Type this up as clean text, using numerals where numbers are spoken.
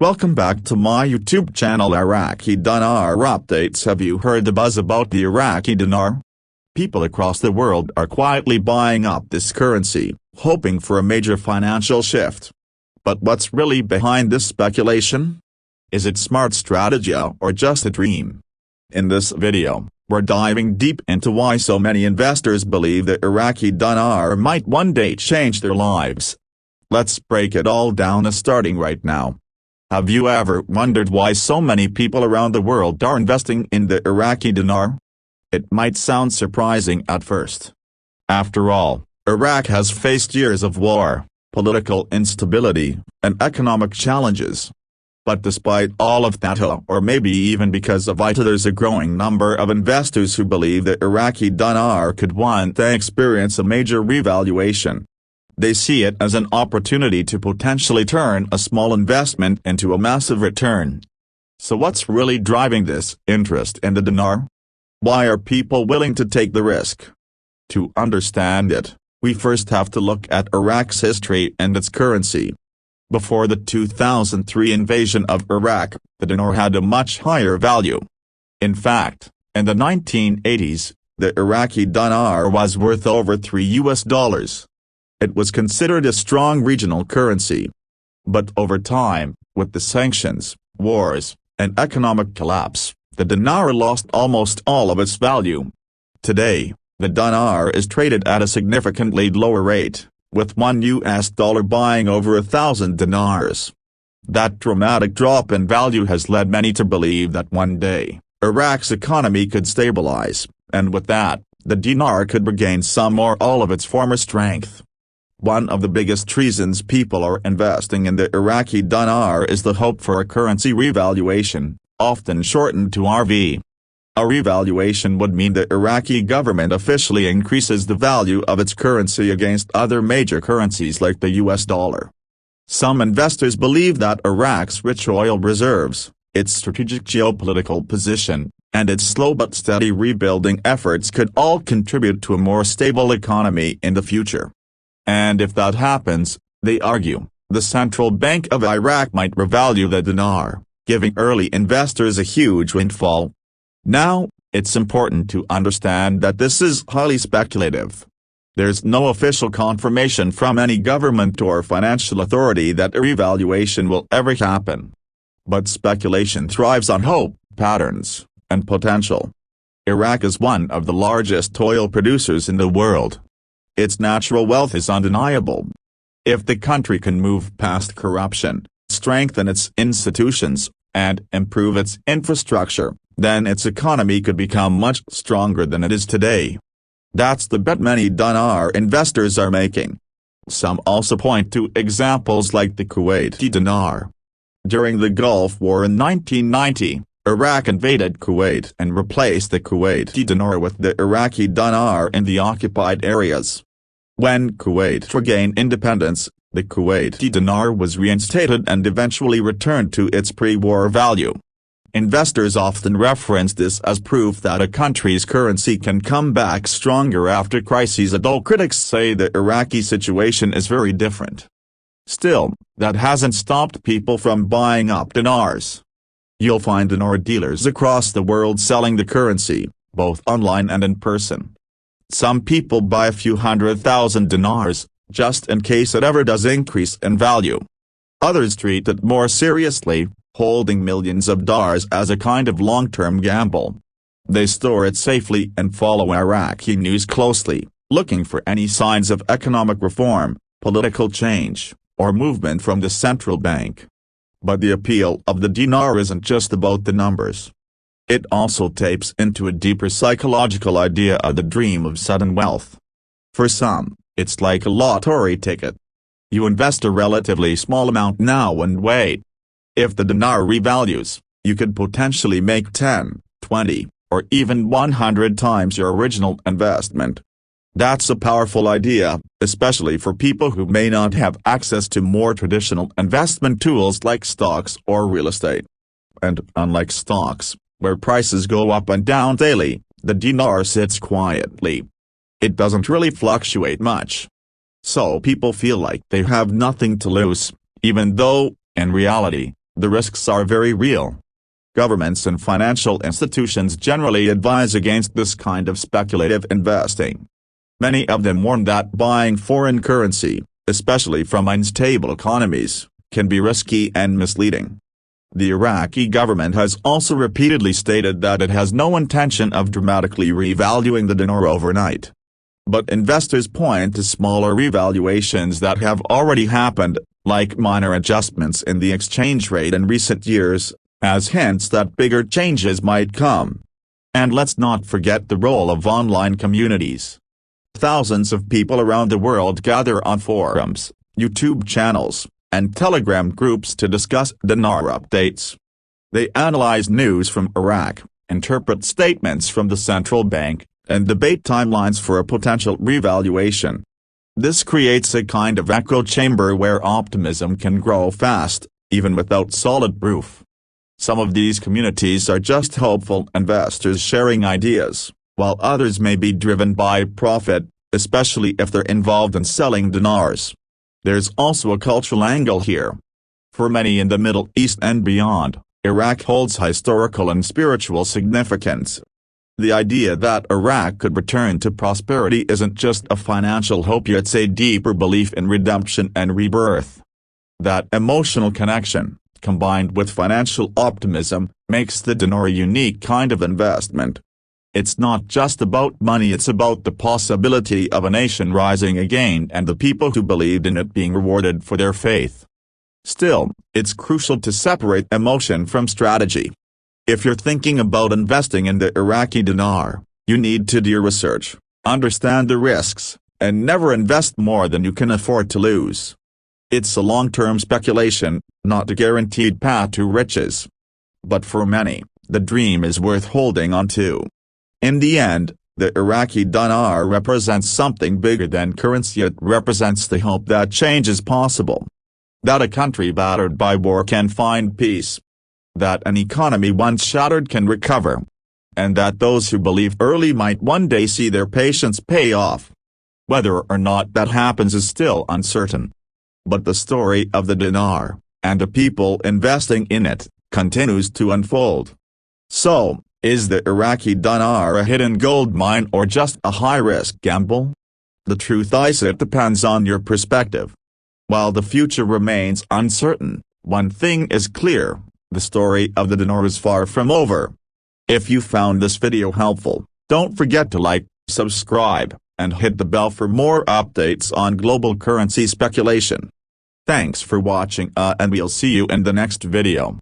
Welcome back to my YouTube channel Iraqi Dinar Updates. Have you heard the buzz about the Iraqi dinar? People across the world are quietly buying up this currency, hoping for a major financial shift. But what's really behind this speculation? Is it smart strategy or just a dream? In this video, we're diving deep into why so many investors believe the Iraqi dinar might one day change their lives. Let's break it all down, starting right now. Have you ever wondered why so many people around the world are investing in the Iraqi dinar? It might sound surprising at first. After all, Iraq has faced years of war, political instability, and economic challenges. But despite all of that, or maybe even because of it, there's a growing number of investors who believe the Iraqi dinar could one day experience a major revaluation. They see it as an opportunity to potentially turn a small investment into a massive return. So what's really driving this interest in the dinar? Why are people willing to take the risk? To understand it, we first have to look at Iraq's history and its currency. Before the 2003 invasion of Iraq, the dinar had a much higher value. In fact, in the 1980s, the Iraqi dinar was worth over $3. It was considered a strong regional currency. But over time, with the sanctions, wars, and economic collapse, the dinar lost almost all of its value. Today, the dinar is traded at a significantly lower rate, with $1 buying over 1,000 dinars. That dramatic drop in value has led many to believe that one day, Iraq's economy could stabilize, and with that, the dinar could regain some or all of its former strength. One of the biggest reasons people are investing in the Iraqi dinar is the hope for a currency revaluation, often shortened to RV. A revaluation would mean the Iraqi government officially increases the value of its currency against other major currencies like the US dollar. Some investors believe that Iraq's rich oil reserves, its strategic geopolitical position, and its slow but steady rebuilding efforts could all contribute to a more stable economy in the future. And if that happens, they argue, the central bank of Iraq might revalue the dinar, giving early investors a huge windfall. Now, it's important to understand that this is highly speculative. There's no official confirmation from any government or financial authority that a revaluation will ever happen. But speculation thrives on hope, patterns, and potential. Iraq is one of the largest oil producers in the world. Its natural wealth is undeniable. If the country can move past corruption, strengthen its institutions, and improve its infrastructure, then its economy could become much stronger than it is today. That's the bet many dinar investors are making. Some also point to examples like the Kuwaiti dinar. During the Gulf War in 1990, Iraq invaded Kuwait and replaced the Kuwaiti dinar with the Iraqi dinar in the occupied areas. When Kuwait regained independence, the Kuwaiti dinar was reinstated and eventually returned to its pre-war value. Investors often reference this as proof that a country's currency can come back stronger after crises, although critics say the Iraqi situation is very different. Still, that hasn't stopped people from buying up dinars. You'll find dinar dealers across the world selling the currency, both online and in person. Some people buy a few 100,000 dinars, just in case it ever does increase in value. Others treat it more seriously, holding millions of dollars as a kind of long-term gamble. They store it safely and follow Iraqi news closely, looking for any signs of economic reform, political change, or movement from the central bank. But the appeal of the dinar isn't just about the numbers. It also taps into a deeper psychological idea of the dream of sudden wealth. For some, it's like a lottery ticket. You invest a relatively small amount now and wait. If the dinar revalues, you could potentially make 10, 20, or even 100 times your original investment. That's a powerful idea, especially for people who may not have access to more traditional investment tools like stocks or real estate. And unlike stocks, where prices go up and down daily, the dinar sits quietly. It doesn't really fluctuate much. So people feel like they have nothing to lose, even though, in reality, the risks are very real. Governments and financial institutions generally advise against this kind of speculative investing. Many of them warn that buying foreign currency, especially from unstable economies, can be risky and misleading. The Iraqi government has also repeatedly stated that it has no intention of dramatically revaluing the dinar overnight. But investors point to smaller revaluations that have already happened, like minor adjustments in the exchange rate in recent years, as hints that bigger changes might come. And let's not forget the role of online communities. Thousands of people around the world gather on forums, YouTube channels, and Telegram groups to discuss dinar updates. They analyze news from Iraq, interpret statements from the central bank, and debate timelines for a potential revaluation. This creates a kind of echo chamber where optimism can grow fast, even without solid proof. Some of these communities are just hopeful investors sharing ideas, while others may be driven by profit, especially if they're involved in selling dinars. There's also a cultural angle here. For many in the Middle East and beyond, Iraq holds historical and spiritual significance. The idea that Iraq could return to prosperity isn't just a financial hope, it's a deeper belief in redemption and rebirth. That emotional connection, combined with financial optimism, makes the dinar a unique kind of investment. It's not just about money, it's about the possibility of a nation rising again and the people who believed in it being rewarded for their faith. Still, it's crucial to separate emotion from strategy. If you're thinking about investing in the Iraqi dinar, you need to do your research, understand the risks, and never invest more than you can afford to lose. It's a long-term speculation, not a guaranteed path to riches. But for many, the dream is worth holding on to. In the end, the Iraqi dinar represents something bigger than currency. It represents the hope that change is possible. That a country battered by war can find peace. That an economy once shattered can recover. And that those who believe early might one day see their patience pay off. Whether or not that happens is still uncertain. But the story of the dinar, and the people investing in it, continues to unfold. So, is the Iraqi dinar a hidden gold mine or just a high-risk gamble? The truth is, it depends on your perspective. While the future remains uncertain, one thing is clear, the story of the dinar is far from over. If you found this video helpful, don't forget to like, subscribe, and hit the bell for more updates on global currency speculation. Thanks for watching and we'll see you in the next video.